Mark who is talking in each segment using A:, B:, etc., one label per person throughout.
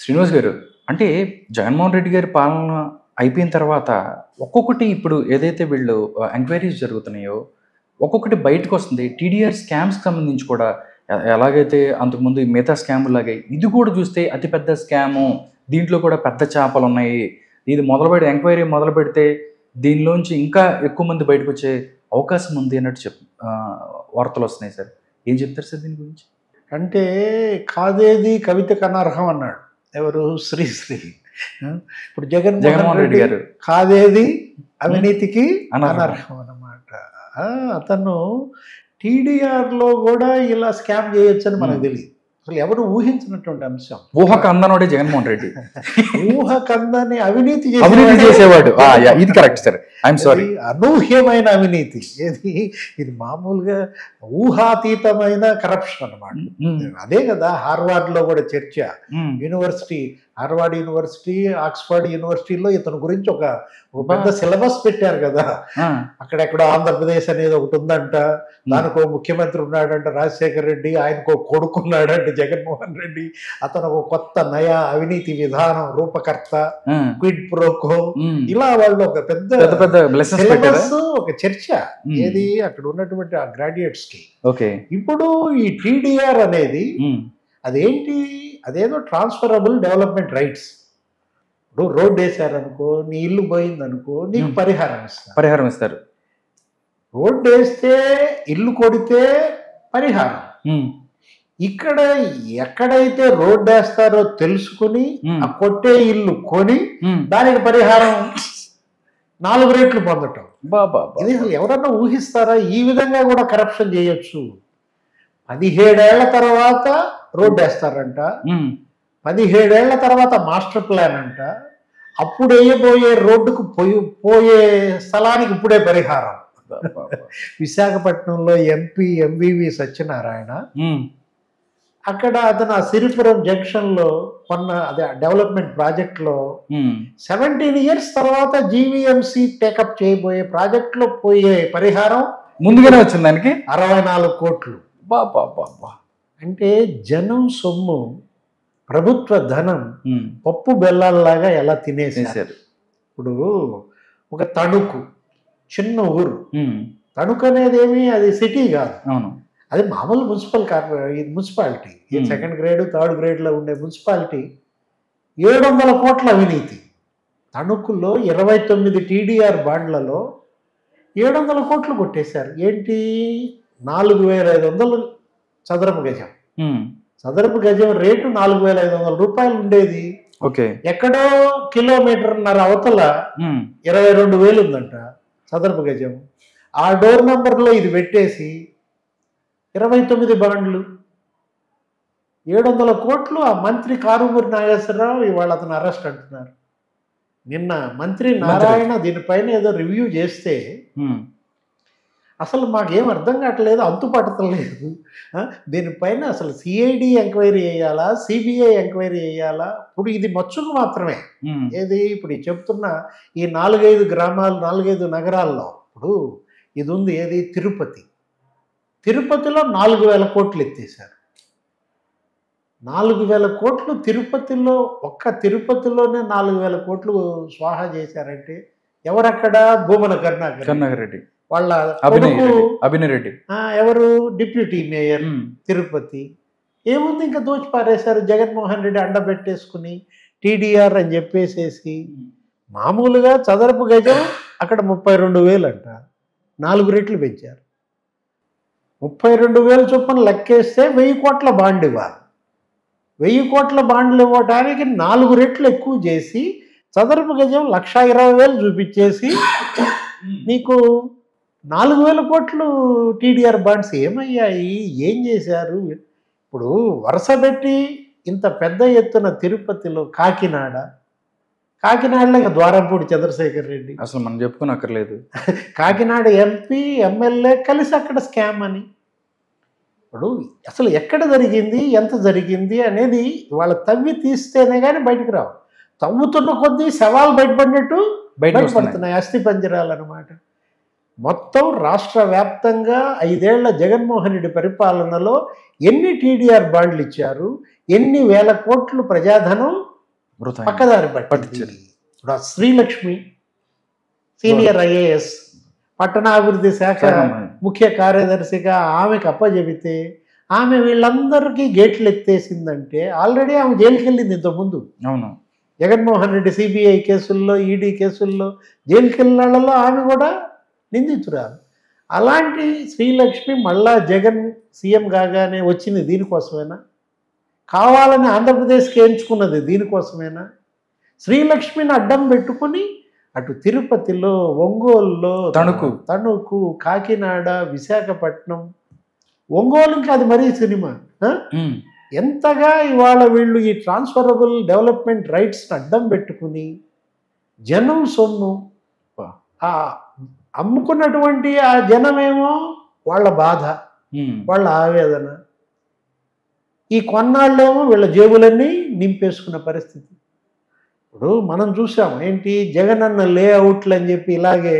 A: శ్రీనివాస్ గారు, అంటే జగన్మోహన్ రెడ్డి గారి పాలన అయిపోయిన తర్వాత ఒక్కొక్కటి ఇప్పుడు ఏదైతే వీళ్ళు ఎంక్వైరీస్ జరుగుతున్నాయో, ఒక్కొక్కటి బయటకొస్తుంది. టీడీఆర్ స్కామ్స్‌కి సంబంధించి కూడా ఎలాగైతే అంతకుముందు ఈ మిగతా స్కామ్‌లాగే ఇది కూడా చూస్తే అతి పెద్ద స్కాము. దీంట్లో కూడా పెద్ద చేపలున్నాయి. ఇది ఎంక్వైరీ మొదలుపెడితే దీనిలోంచి ఇంకా ఎక్కువ మంది బయటకొచ్చే అవకాశం ఉంది అన్నట్టు వార్తలొస్తున్నాయి సార్. ఏం చెప్తారు సార్ దీని గురించి?
B: అంటే కాదేది కవితకు అనర్హం అన్నాడు ఎవరు? శ్రీశ్రీ. ఇప్పుడు
A: జగన్మోహన్ రెడ్డి గారు
B: కాదేది అవినీతికి
A: అనర్హం.
B: అనర్హం అన్నమాట. అతను టీడీఆర్లో కూడా ఇలా స్కామ్ చేయొచ్చని మనకు తెలియదు. అసలు ఎవరు ఊహించినటువంటి అంశం.
A: ఊహకు అందనోడే జగన్మోహన్ రెడ్డి.
B: ఊహకందని అవినీతి
A: చేసేవాడు. ఇది కరెక్ట్ సార్. I'm sorry.
B: అనూహ్యమైన అవినీతి. ఇది మామూలుగా ఊహాతీతమైన కరప్షన్ అన్నమాట. అదే కదా హార్వర్డ్ లో కూడా చర్చ. యూనివర్సిటీ, హార్వర్డ్ యూనివర్సిటీ, ఆక్స్ఫర్డ్ యూనివర్సిటీలో ఇతని గురించి ఒక పెద్ద సిలబస్ పెట్టారు కదా. అక్కడెక్కడ ఆంధ్రప్రదేశ్ అనేది ఒకటి ఉందంట, దానికో ముఖ్యమంత్రి ఉన్నాడంట రాజశేఖర్ రెడ్డి, ఆయనకో కొడుకున్నాడంట జగన్మోహన్ రెడ్డి, అతను ఒక కొత్త నయా అవినీతి విధానం రూపకర్త, క్విడ్ ప్రోకో, ఇలా వాళ్ళు ఒక పెద్ద సిలబస్, ఒక చర్చ ఏది అక్కడ ఉన్నటువంటి ఆ గ్రాడ్యుయేట్స్ కి. ఇప్పుడు ఈ టీడీఆర్ అనేది అదేంటి, అదేదో ట్రాన్స్ఫరబుల్ డెవలప్మెంట్ రైట్స్. ఇప్పుడు రోడ్డు వేసారనుకో, నీ ఇల్లు పోయిందనుకో, నీకు పరిహారం ఇస్తారు. రోడ్డు వేస్తే, ఇల్లు కొడితే పరిహారం. ఇక్కడ ఎక్కడైతే రోడ్డు వేస్తారో తెలుసుకుని ఆ కొట్టే ఇల్లు కొని దానికి పరిహారం 4 రెట్లు పొందటం. ఇది ఎవరన్నా ఊహిస్తారా? ఈ విధంగా కూడా కరప్షన్ చేయొచ్చు. 17 ఏళ్ల తర్వాత రోడ్డు వేస్తారంట, 17 ఏళ్ల తర్వాత మాస్టర్ ప్లాన్ అంట, అప్పుడు వేయబోయే రోడ్డుకు పోయే స్థలానికి ఇప్పుడే పరిహారం. విశాఖపట్నంలో ఎంపీ ఎంవివి సత్యనారాయణ, అక్కడ అతను ఆ సిరిపురం జంక్షన్ లో కొన్న అదే డెవలప్మెంట్ ప్రాజెక్ట్ లో 17 years తర్వాత జీవీఎంసీ టేకప్ చేయబోయే ప్రాజెక్ట్ లో పోయే పరిహారం
A: ముందుగానే వచ్చింది దానికి
B: 64 కోట్లు. అంటే జనం సొమ్ము, ప్రభుత్వ ధనం పప్పు బెల్లాల్లాగా ఎలా తినేసారు. ఇప్పుడు ఒక తణుకు చిన్న ఊరు, తణుకు అనేది ఏమి అది సిటీ కాదు, అది మామూలు municipality, 2nd grade 3rd grade లో ఉండే మున్సిపాలిటీ. 700 కోట్ల అవినీతి. తణుకులో 29 టీడీఆర్ బాండ్లలో 700 కోట్లు కొట్టేశారు. ఏంటి, 4500 చదరపు గజం. చదరపు గజం రేటు 4500 రూపాయలు ఉండేది. ఎక్కడో కిలోమీటర్న్నర అవతల 22,000 ఉందంట చదరపు గజం. ఆ డోర్ నంబర్లో ఇది పెట్టేసి 29 బాండ్లు, 700 కోట్లు. ఆ మంత్రి కారుమూరి నాగేశ్వరరావు ఇవాళ అతను అరెస్ట్ అంటున్నారు. నిన్న మంత్రి నారాయణ దీనిపైన ఏదో రివ్యూ చేస్తే అసలు మాకేం అర్థం కావట్లేదు, అంతుపట్టలేదు. దీనిపైన అసలు సిఐడి ఎంక్వైరీ చేయాలా, సిబిఐ ఎంక్వైరీ చేయాలా? ఇప్పుడు ఇది మచ్చుకు మాత్రమే. ఏది ఇప్పుడు చెప్తున్న ఈ 4-5 గ్రామాలు, 4-5 నగరాల్లో ఇప్పుడు ఇది ఉంది. ఏది, తిరుపతిలో 4,000 కోట్లు ఎత్తేసారు. 4,000 కోట్లు తిరుపతిలో, ఒక్క తిరుపతిలోనే 4,000 కోట్లు స్వాహా చేశారంటే ఎవరక్కడ? భూమన కరుణాకర్ రెడ్డి వాళ్ళ
A: అభినయ్ రెడ్డి,
B: ఎవరు డిప్యూటీ మేయర్ తిరుపతి. ఏముంది, ఇంకా దోచి పారేశారు. జగన్మోహన్ రెడ్డి అండబెట్టేసుకుని టీడీఆర్ అని చెప్పేసేసి మామూలుగా చదరపు గజం అక్కడ 32,000 అంట, 4 రెట్లు పెంచారు. 32,000 చొప్పున లెక్కేస్తే 1,000 కోట్ల బాండ్ ఇవ్వాలి. 1,000 కోట్ల బాండ్లు ఇవ్వడానికి 4 రెట్లు ఎక్కువ చేసి చదరపు గజం 1,20,000 చూపించేసి నీకు 4,000 కోట్లు టీడీఆర్ బాండ్స్ ఏమయ్యాయి, ఏం చేశారు? ఇప్పుడు వరుస పెట్టి ఇంత పెద్ద ఎత్తున తిరుపతిలో, కాకినాడలో ఇంకా ద్వారంపూడి చంద్రశేఖర్ రెడ్డి,
A: అసలు మనం చెప్పుకోనక్కర్లేదు.
B: కాకినాడ ఎంపీ ఎమ్మెల్యే కలిసి అక్కడ స్కామ్ అని. ఇప్పుడు అసలు ఎక్కడ జరిగింది, ఎంత జరిగింది అనేది వాళ్ళ తవ్వి తీస్తేనే కానీ బయటకు రావు. తవ్వుతున్న కొద్దీ శవాలు బయటపడినట్టు బయటపడుతున్నాయి, అస్థి పంజరాలు అన్నమాట. మొత్తం రాష్ట్ర వ్యాప్తంగా 5 ఏళ్ల జగన్మోహన్ రెడ్డి పరిపాలనలో ఎన్ని టీడీఆర్ బాండ్లు ఇచ్చారు, ఎన్ని వేల కోట్లు ప్రజాధనం
A: వృథా
B: పక్కదారి పట్టింది.
A: పట్టించారు.
B: ఇప్పుడు ఆ శ్రీలక్ష్మి సీనియర్ ఐఏఎస్ పట్టణాభివృద్ధి శాఖ ముఖ్య కార్యదర్శిగా ఆమెకు అప్పచెబితే ఆమె వీళ్ళందరికీ గేట్లు ఎత్తేసిందంటే ఆల్రెడీ ఆమె జైలుకి వెళ్ళింది ఇంతకుముందు.
A: అవును.
B: జగన్మోహన్ రెడ్డి సిబిఐ కేసుల్లో, ఈడీ కేసుల్లో జైలుకి వెళ్ళిన ఆమె కూడా నిందితురాలు. అలాంటి శ్రీలక్ష్మి మళ్ళా జగన్ సీఎం కాగానే వచ్చింది దీనికోసమేనా? కావాలని ఆంధ్రప్రదేశ్కి ఎంచుకున్నది దీనికోసమేనా? శ్రీలక్ష్మిని అడ్డం పెట్టుకుని అటు తిరుపతిలో, ఒంగోలులో, తణుకు, కాకినాడ, విశాఖపట్నం, ఒంగోలు ఇంకా అది మరీ సినిమా. ఎంతగా ఇవాళ వీళ్ళు ఈ ట్రాన్స్ఫరబుల్ డెవలప్మెంట్ రైట్స్ని అడ్డం పెట్టుకుని జనం సొమ్ము అమ్ముకున్నటువంటి ఆ జనమేమో వాళ్ళ బాధ, వాళ్ళ ఆవేదన, ఈ కొన్నాళ్ళేమో వీళ్ళ జేబులన్నీ నింపేసుకున్న పరిస్థితి. ఇప్పుడు మనం చూసాం ఏంటి, జగనన్న లేఅవుట్లు అని చెప్పి ఇలాగే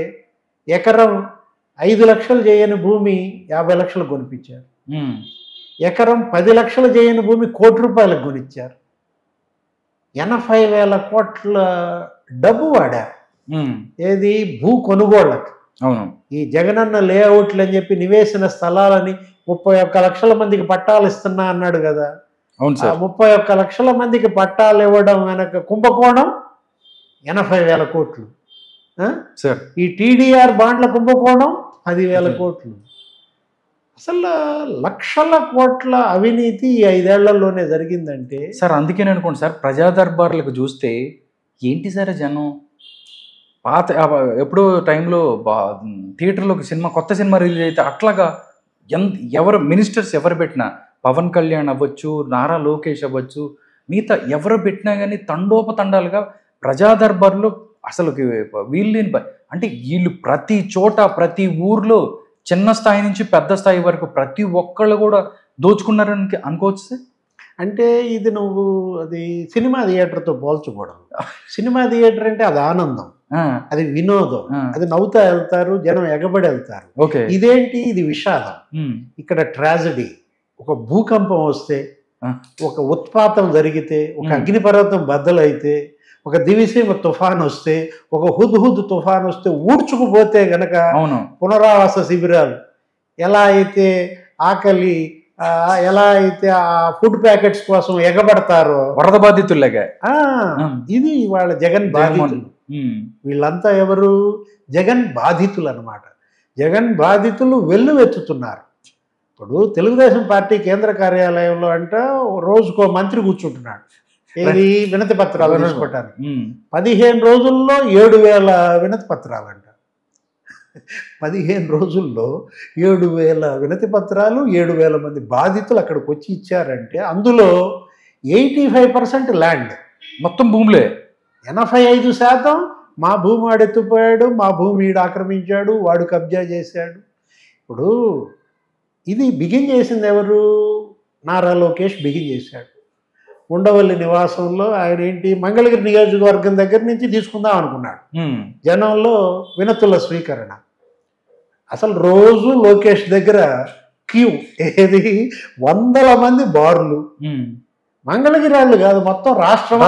B: ఎకరం 5 లక్షలు చేయని భూమి 50 లక్షలు కొనిపించారు. ఎకరం 10 లక్షలు చేయని భూమి ₹1 కోటి కొనిచ్చారు. 80,000 కోట్ల డబ్బు వాడారు. ఏది? భూ కొనుగోళ్ళకి.
A: అవును. ఈ
B: జగనన్న లేఅవుట్లు అని చెప్పి నివేశన స్థలాలని 31 లక్షల మందికి పట్టాలు ఇస్తున్నా అన్నాడు కదా. 31 లక్షల మందికి పట్టాలు ఇవ్వడం వెనక కుంభకోణం 80,000 కోట్లు. ఈ టీడీఆర్ బాండ్ల కుంభకోణం 10,000 కోట్లు. అసలు లక్షల కోట్ల అవినీతి ఈ 5 ఏళ్లలోనే జరిగిందంటే
A: సార్, అందుకేనే అనుకోండి సార్, ప్రజా దర్బార్లకు చూస్తే ఏంటి సార్ జనం పాత ఎప్పుడో టైంలో థియేటర్లోకి కొత్త సినిమా రిలీజ్ అయితే అట్లాగా ఎవరు మినిస్టర్స్ ఎవరు పెట్టినా, పవన్ కళ్యాణ్ అవ్వచ్చు, నారా లోకేష్ అవ్వచ్చు, మిగతా ఎవరు పెట్టినా కానీ తండోపతండాలుగా ప్రజా దర్బార్లో అసలు వీళ్ళు అంటే వీళ్ళు ప్రతి చోట, ప్రతి ఊర్లో చిన్న స్థాయి నుంచి పెద్ద స్థాయి వరకు ప్రతి ఒక్కళ్ళు కూడా దోచుకున్నారని అనుకోవచ్చు సార్.
B: అంటే ఇది నువ్వు అది సినిమా థియేటర్తో పోల్చకూడదు. సినిమా థియేటర్ అంటే అది ఆనందం, అది వినోదం, అది నవ్వుతా వెళ్తారు, జనం ఎగబడి వెళ్తారు. ఇదేంటి? ఇది విషాదం. ఇక్కడ ట్రాజడీ. ఒక భూకంపం వస్తే, ఒక ఉత్పాతం జరిగితే, ఒక అగ్నిపర్వతం బద్దలైతే, ఒక దివిసీమ తుఫాన్ వస్తే, ఒక హుద్హుద్ తుఫాన్ వస్తే ఊడ్చుకుపోతే గనక పునరావాస శిబిరాలు ఎలా అయితే ఆకలి, ఎలా అయితే ఆ ఫుడ్ ప్యాకెట్స్ కోసం ఎగబడతారో
A: వరద బాధితుల్లాగా
B: ఇది వాళ్ళ జగన్ బాధితులు. వీళ్ళంతా ఎవరు? జగన్ బాధితులు అన్నమాట. జగన్ బాధితులు వెల్లువెత్తుతున్నారు. ఇప్పుడు తెలుగుదేశం పార్టీ కేంద్ర కార్యాలయంలో అంట రోజుకో మంత్రి కూర్చుంటున్నాడు. ఏది? వినతి పత్రాలు తీసుకోవటానికి. 15 రోజుల్లో 7,000 వినతి పత్రాలంట. 15 రోజుల్లో 7,000 వినతి పత్రాలు, 7,000 మంది బాధితులు అక్కడికి వచ్చి ఇచ్చారంటే అందులో 85% ల్యాండ్,
A: మొత్తం భూములే.
B: 85% మా భూమి వాడు ఎత్తుపోయాడు, మా భూమి వీడు ఆక్రమించాడు, వాడు కబ్జా చేశాడు. ఇప్పుడు ఇది బిగిన్ చేసింది ఎవరు? నారా లోకేష్ బిగిన్ చేశాడు. ఉండవల్లి నివాసంలో ఆయన ఏంటి, మంగళగిరి నియోజకవర్గం దగ్గర నుంచి తీసుకుందాం అనుకున్నాడు. జనంలో వినతుల స్వీకరణ. అసలు రోజు లోకేష్ దగ్గర క్యూ, ఏది 100 మంది బార్లు. మంగళగిరి వాళ్ళు కాదు, మొత్తం రాష్ట్రం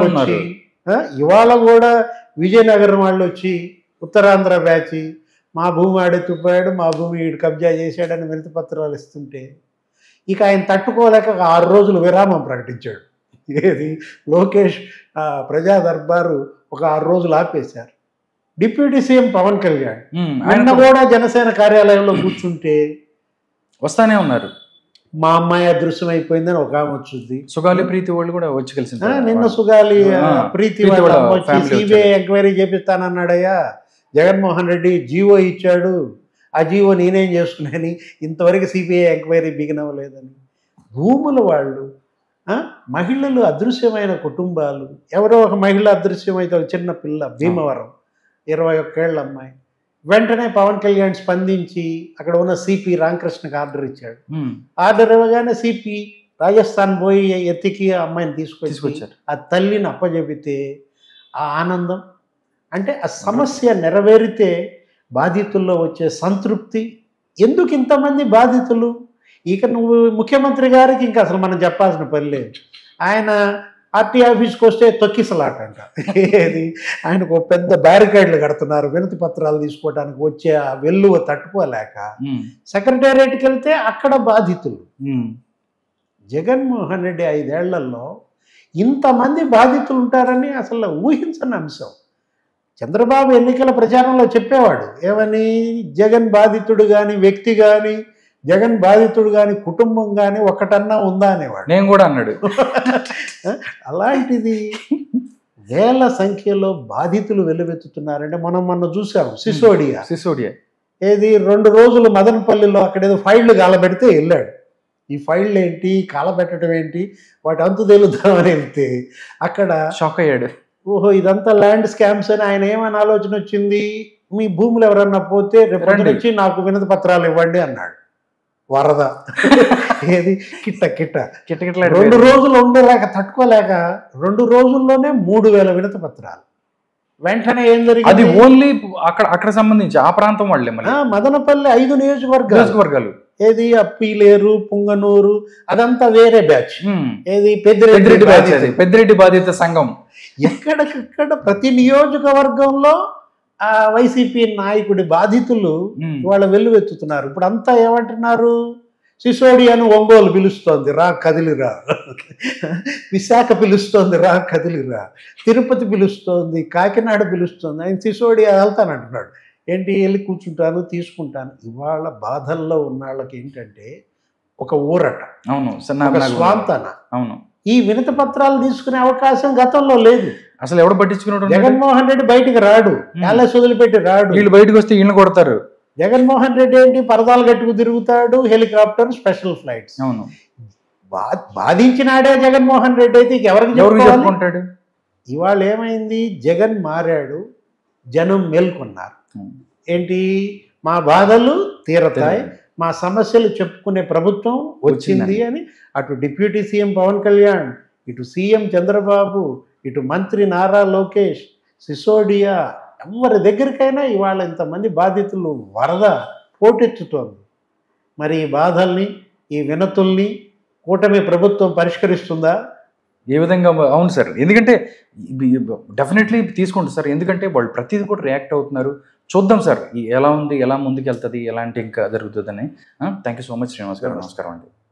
B: వచ్చి, ఇవాళ కూడా విజయనగరం వాళ్ళు వచ్చి ఉత్తరాంధ్ర బ్యాచి మా భూమి ఆడెత్తుపోయాడు, మా భూమి వీడు కబ్జా చేశాడని వినతి పత్రాలు ఇస్తుంటే ఇక ఆయన తట్టుకోలేక 6 రోజులు విరామం ప్రకటించాడు. ఏది? లోకేష్ ప్రజా దర్బారు ఒక 6 రోజులు ఆపేశారు. డిప్యూటీ సీఎం పవన్ కళ్యాణ్ ఆయన కూడా జనసేన కార్యాలయంలో కూర్చుంటే
A: వస్తానే ఉన్నారు.
B: మా అమ్మాయి అదృశ్యం అయిపోయిందని ఒక ఆమె వచ్చింది.
A: సుగాలి ప్రీతి వాళ్ళు కూడా వచ్చి కలిసి
B: నిన్న సుగాలి ప్రీతి వాళ్ళ వచ్చి సిబిఐ ఎంక్వైరీ చేపిస్తానన్నాడయ్యా. జగన్మోహన్ రెడ్డి జీవో ఇచ్చాడు, ఆ జీవో నేనేం చేసుకున్నాని ఇంతవరకు సిబిఐ ఎంక్వైరీ బిగిన్ అవ్వలేదని. భూముల వాళ్ళు, మహిళలు, అదృశ్యమైన కుటుంబాలు. ఎవరో ఒక మహిళ అదృశ్యమైతే ఒక చిన్న పిల్ల, భీమవరం 21 ఏళ్ల అమ్మాయి. వెంటనే పవన్ కళ్యాణ్ స్పందించి అక్కడ ఉన్న సిపి రామకృష్ణకి ఆర్డర్ ఇచ్చాడు. ఆర్డర్ ఇవ్వగానే సిపి రాజస్థాన్ పోయి ఎత్తికి ఆ అమ్మాయిని తీసుకొచ్చారు. ఆ తల్లిని అప్పచెబితే ఆ ఆనందం, అంటే ఆ సమస్య నెరవేరితే బాధితుల్లో వచ్చే సంతృప్తి. ఎందుకు ఇంతమంది బాధితులు? ఇక నువ్వు ముఖ్యమంత్రి గారికి ఇంకా అసలు మనం చెప్పాల్సిన పని లేదు. ఆయన పార్టీ ఆఫీస్కి వస్తే తొక్కిసలాటంట. ఏది ఆయనకు ఒక పెద్ద బ్యారికేడ్లు కడుతున్నారు వినతి పత్రాలు తీసుకోవడానికి, వచ్చే ఆ వెల్లువ తట్టుకోలేక. సెక్రటేరియట్కి వెళ్తే అక్కడ బాధితులు. జగన్మోహన్ రెడ్డి 5 ఏళ్లలో ఇంతమంది బాధితులు ఉంటారని అసలు ఊహించని అంశం. చంద్రబాబు ఎన్నికల ప్రచారంలో చెప్పేవాడు ఏమని, జగన్ బాధితుడు కానీ వ్యక్తి కానీ, జగన్ బాధితుడు కానీ కుటుంబం కానీ ఒకటన్నా ఉందా అనేవాడు.
A: నేను కూడా అన్నాడు.
B: అలాంటిది వేల సంఖ్యలో బాధితులు వెల్లువెత్తుతున్నారంటే మనం మొన్న చూసాం సిసోడియా ఏది 2 రోజులు మదనపల్లిలో అక్కడేదో ఫైళ్లు కాలబెడితే వెళ్ళాడు. ఈ ఫైళ్ళు ఏంటి, కాలబెట్టడం ఏంటి, వాటి అంతు తెలుద్దామని వెళ్తే అక్కడ
A: షాక్ అయ్యాడు.
B: ఓహో ఇదంతా ల్యాండ్ స్కామ్స్ అని. ఆయన ఏమని ఆలోచన వచ్చింది, మీ భూములు ఎవరన్నా పోతే రేపు నుంచి నాకు వినతి పత్రాలు ఇవ్వండి అన్నాడు. వరద ఏది కిట్ట 2 రోజులు ఉండలేక తట్టుకోలేక 2 రోజుల్లోనే 3000 వినతి పత్రాలు. వెంటనే ఏం జరిగింది,
A: అది ఓన్లీ అక్కడ సంబంధించి ఆ ప్రాంతం వాళ్ళే.
B: మదనపల్లి 5 నియోజకవర్గాలు ఏది అప్పీలేరు, పుంగనూరు అదంతా వేరే బ్యాచ్. ఏది
A: పెద్దిరెడ్డి బాధిత సంఘం.
B: ఎక్కడికక్కడ ప్రతి నియోజకవర్గంలో ఆ వైసీపీ నాయకుడి బాధితులు వాళ్ళ వెల్లువెత్తుతున్నారు. ఇప్పుడు అంతా ఏమంటున్నారు, సిసోడియాను ఒంగోలు పిలుస్తోంది రా కదిలిరా, విశాఖ పిలుస్తోంది రా కదిలిరా, తిరుపతి పిలుస్తోంది, కాకినాడ పిలుస్తోంది. ఆయన సిసోడియా వెళ్తానంటున్నాడు. ఏంటి, వెళ్ళి కూర్చుంటాను తీసుకుంటాను. ఇవాళ బాధల్లో ఉన్న వాళ్ళకి ఏంటంటే ఒక ఊరట,
A: అవును,
B: స్వాంతన.
A: అవును,
B: ఈ వినతి పత్రాలు తీసుకునే అవకాశం గతంలో లేదు.
A: అసలు ఎవడు పట్టించుకున్నాడు?
B: జగన్మోహన్ రెడ్డి బయటికి రాడు, ప్యాలెస్ వదిలిపెట్టి రాడు.
A: వీళ్ళు బయటకు వస్తే వీళ్ళని కొడతారు.
B: జగన్మోహన్ రెడ్డి ఏంటి, పరదాలు కట్టుకు తిరుగుతాడు, హెలికాప్టర్, స్పెషల్ ఫ్లైట్స్.
A: అవును,
B: బాధించినాడే జగన్మోహన్ రెడ్డి అయితే ఎవరికి
A: చెప్పుకుంటాడు?
B: ఇవాళ ఏమైంది, జగన్ మారాడు, జనం మేల్కొన్నారు. ఏంటి, మా బాధలు తీరతాయి, మా సమస్యలు చెప్పుకునే ప్రభుత్వం వచ్చింది అని అటు డిప్యూటీ సీఎం పవన్ కళ్యాణ్, ఇటు సీఎం చంద్రబాబు, ఇటు మంత్రి నారా లోకేష్, సిసోడియా, ఎవరి దగ్గరికైనా ఇవాళ ఇంతమంది బాధితులు వరద పోటెత్తుతోంది. మరి ఈ బాధల్ని, ఈ వినతుల్ని కూటమి ప్రభుత్వం పరిష్కరిస్తుందా?
A: ఏ విధంగా? అవును సార్, ఎందుకంటే డెఫినెట్లీ తీసుకుంటారు సార్, ఎందుకంటే వాళ్ళు ప్రతిదీ కూడా రియాక్ట్ అవుతున్నారు. చూద్దాం సార్ ఎలా ఉంది, ఎలా ముందుకు వెళ్తుంది, ఎలాంటి ఇంకా జరుగుతుందని. Thank you so much Srinivas గారు. నమస్కారం అండి.